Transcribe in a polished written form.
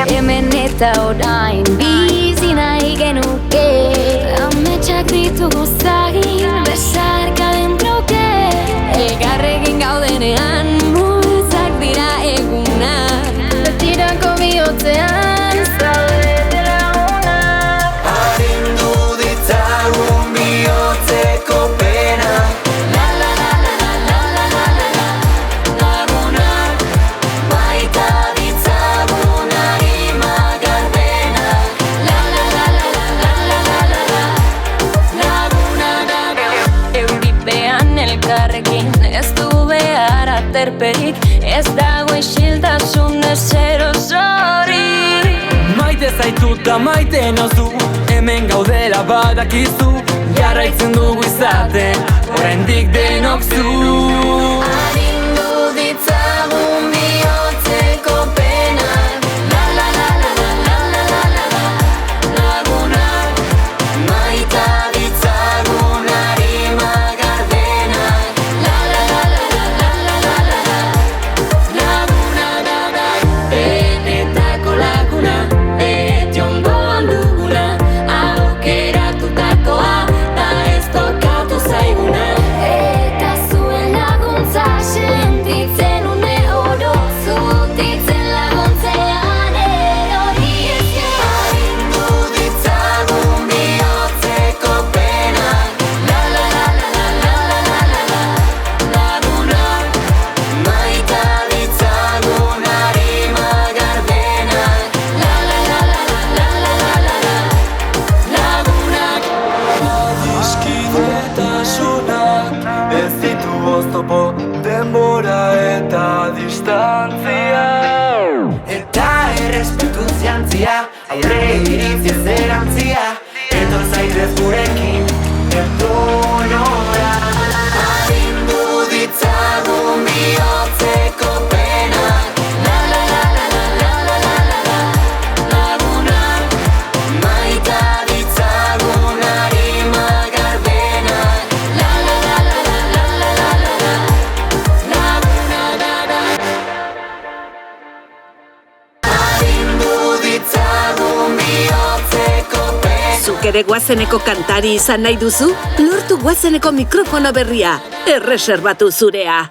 Hemen eta orain bizi nahi genuke, ametsak ditugu zagin besarka den bloke. Elkarrekin gaudenean multzak dira egunak, betirako bihotzean zaudete lagunak. Arindu ditzagun bihotzeko pena, La la la la la la la la la la lagunak. baita ditzagun arima gardenak. La la la la la la la la la la lagunak. Euripean elkarrekin ez du behar aterperik, ez dago isiltasun ezer osorik. Maite zaitut da maite nozu, hemen gaudela badakizu. Jarraitzen dugu izaten, oraindik denok zu. Arindu ditzagun bihotzeko penak, la la la la la la la la la la lagunak. Maita ditzagun arima gardenak. La la la la la la la la la la lagunak. Benetako laguna, beti ondoan duguna, aukeratutakoa da ez tokatu zaiguna. Eta zuen laguntza sentitzen une oro, zutitzen laguntzean erori ezkero. Arindu ditzagun bihotzeko penak, La la la la la la la la la la lagunak. maita ditzagun arima gardenak. La la la la la la la la la la lagunak. Adiskidetasunak ez ditu oztopo, denbora eta distantzia. Eta errespetu ziantzia, aurre iritzi ez erantzia. Etor zaitez gurekin, etonora. Arindu ditzagun bihotzeko penak, La la la la la la la la la la lagunak. maita ditzagun arima gardenak. La la la la la la la la la la lagunak. Arindu ditzagun bihotzeko penak. Zuk ere Guazeneko kantari izan nahi duzu? Lortu Guazeneko mikrofono berria, erreserbatu zurea.